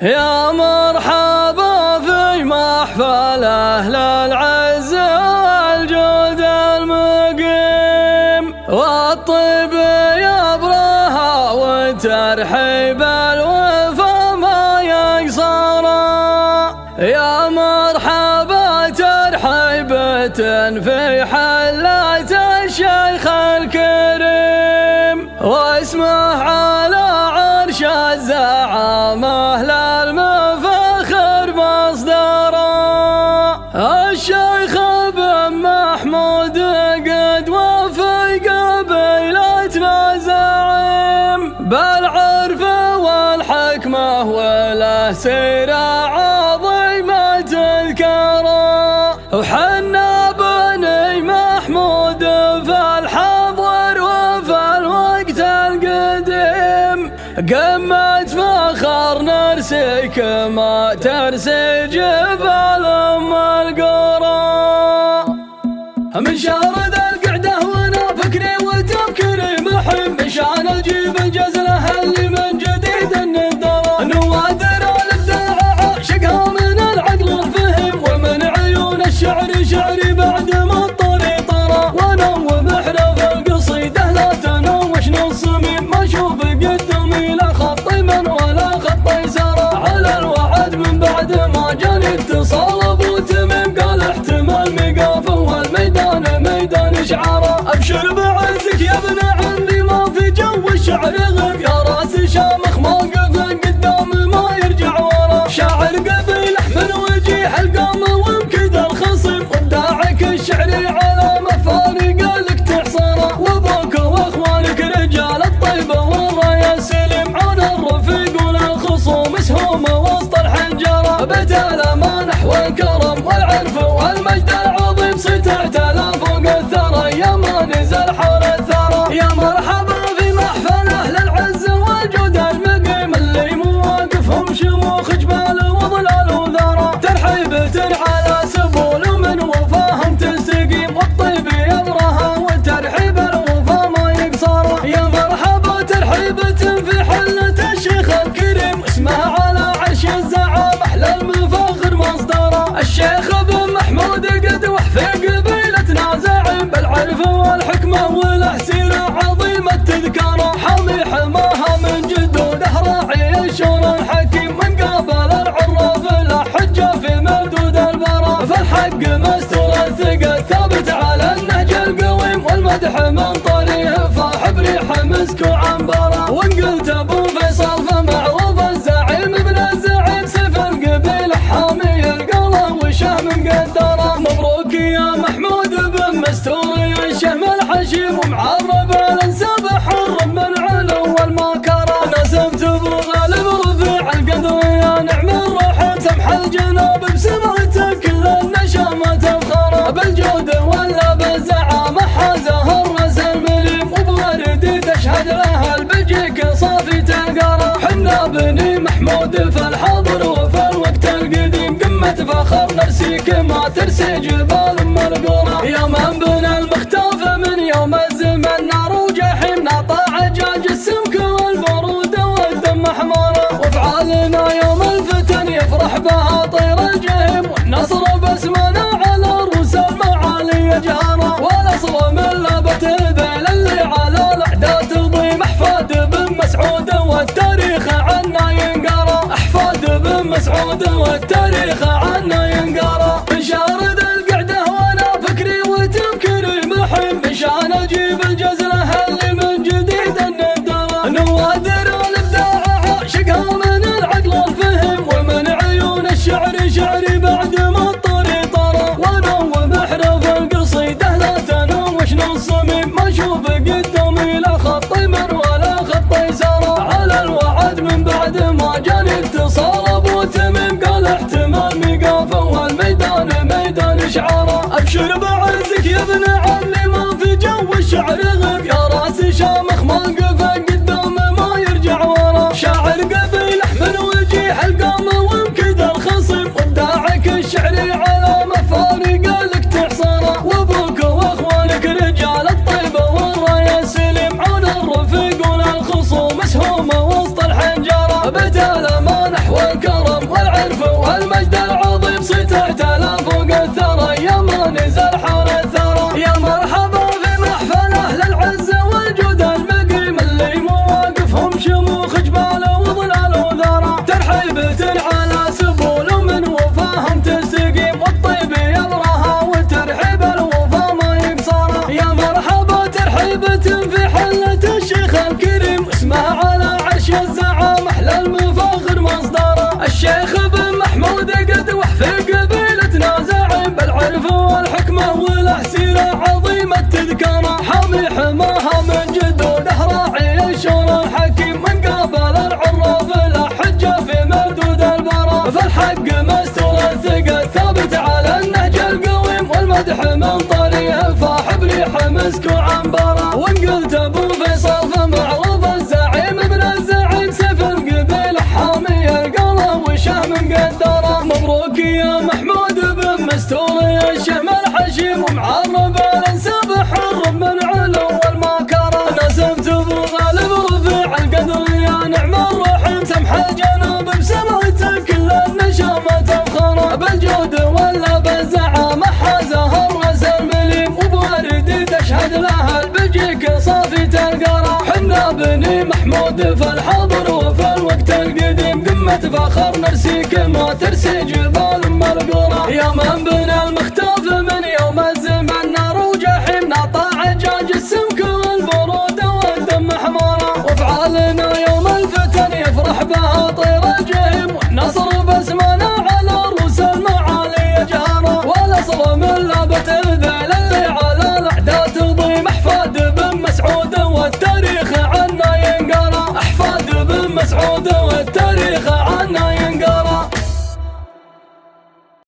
يا مرحبا في محفل أهل العز والجود المقيم، والطيب يبرها وترحيب الوفا ما يقصر. يا مرحبا ترحيبة في حلة الشيخ الكريم، واسمه على عرش الزعامة للمفخر مصدره. الشيخ بن محمود قد وفي قبيلتنا زعيم بالعرف والحكمة وله سيرة عظيمة تذكره. وحنا بني محمود في الحضر وفي الوقت القديم قمة فخر نرسي كما ترسي جبال أم القرى. من شهر ذا القعدة وانا فكري وتفكيري محب مشان اجيب الجزلة اللي من جديد النذرة. نوادر الابداع عاشقها من العقل الفهم، ومن عيون الشعر شعري بعد ما الطريق طرى. وانا ومحنا في القصيدة لا تنوش نص ميم، ما اشوف قدامي لا خط يمن ولا خط يسار. على الوعد من بعد ما جاني اتصال ابو تميم قال احتمال ميقاف والميدان ميدان اشعاره. ابشر بعزك يا ابن عمي ما في جو الشعر غير، يا راس شامخ موقف قدام ما يرجع ورا. شاعر قبيله من وجيه القامه ومكد الخصم، وابداعك الشعري على مفارق لك تحصره. وابوك واخوانك رجال الطيبه والرايه سلم، عون الرفيق والخصوم سهومه وسط الحنجره. بدل ما نحو الكرم والعرف والمجد العظيم صيت اعتلى فوق الثرى، يا ما نزل حول الثرى. يا مرحبا في محفل اهل العز والجود المقيم، اللي مواقفهم شموخ جبال وظلال وذرى. ترحيبة على سبول من وفاهم تستقيم، والطيب يبرها والترحيب الوفا ما يقصر. يا مرحبا ترحيبة في حلة الشيخ الكريم، اسمه على عرش الزعامة للمفخر مصدره. الشيخ بن محمود قد وحفي قبيلتنا زعيم بالعرف والحكمة وله سيرة عظيمة تذكره. حامي حماها من جدوده راعي الشور الحكيم، من قابل العراف له حجة في مردود البراء. فالحق مستور الثقة ثابت على النهج القويم، والمدح من طريقه فاح بريح مسك وعنبره. وان قلت ابو فيصل فمعروف الزعيم ابن الزعيم، سيف القبيله حامي القلة وشه من قدره. مبروك يا محمود بن مستور يا الشهم الحشيم، ومعرب الانساب حر من علو والماكره. نسبت ابو غالب رفيع القدر يا نعم الروح، سمح الجناب بسمعته كل النشامه تفخره. بالجود ولا بالزعامه حازه الراس المليم، وبوردي تشهد له البلجيك صافي تلقره. حنا بني محمود في الحاضر وفي الوقت القديم قمة فخر نرسيك ما ترسي جبال مرقوره. يا من بنى المختاف من يوم الزمن نار وجحيم، نطاع جاج السمك والبرود والدم حماره. وافعالنا يوم الفتن يفرح بها طير الجحيم، والنصر باسمنا على رؤوس المعالي يجهره. والاصل من لابت الذيل اللي على الاعداد تضيم، احفاد بن مسعود والتاريخ عنا ينقرا. احفاد بن مسعود والتاريخ عنا ينقرا. من شهر ذا القعده وانا فكري وتفكيري محب مشان اجيب الجزله اللي من جديد النذره. نوادر الابداع عاشقها من العقل الفهم، ومن عيون الشعر شعري بعد ما الطريق طرى. وانا ومحنا في القصيده لا تنوش نص ميم، ما اشوف قدامي لا خط يمن ولا خط يسار. على الوعد من بعد ما جاني اتصال ابو تميم قال احتمال ميقاف والميدان ميدان اشعاره. ابشر بعزك يا ابن عمي ما في جو الشعر غير، يا راس شامخ موقف قدام ما يرجع ورا. شاعر قبيله من وجيه القامه ومكد الخصم، وابداعك الشعري على مفارق لك تحصره. وابوك واخوانك رجال الطيبه والرايه سلم، عون الرفيق والخصوم مسهومه وسط الحنجره. بدل ما نحو الكرم مسك وعنبرة. وان قلت ابو فيصل فمعروف الزعيم ابن الزعيم سيف القبيل حامي القلم وشهم مقدره. مبروك يا محمود بن مستور يا الشهم الحشيم ومعرب الانساب حر من علو والماكره. نسبت ابو غالب رفيع القدر يا نعم الرحيم سمح الجنوب بسمعته كل النشامة تفخره. بالجود ولا بالزعامة حازها الراس المليم وبوردي تشهد لها البلجيك صافية القرى. حنا بني محمود في الحاضر وفي الوقت القديم قمة فخر نرسيك ما ترسي جبال ام القرى. يا من بنى المختاف من يوم الزمن نار وجحيم نطع عجاج السمك والبرود والدم حمارة. وافعالنا يوم الفتن يفرح بها طير الجحيم والنصر باسمنا على رؤوس المعالي جهرا. والاصل من لابت الذيل اللي على الاعداء تضيم. احفاد بن مسعود والتاريخ عنا ينقرا. احفاد بن مسعود والتاريخ عنا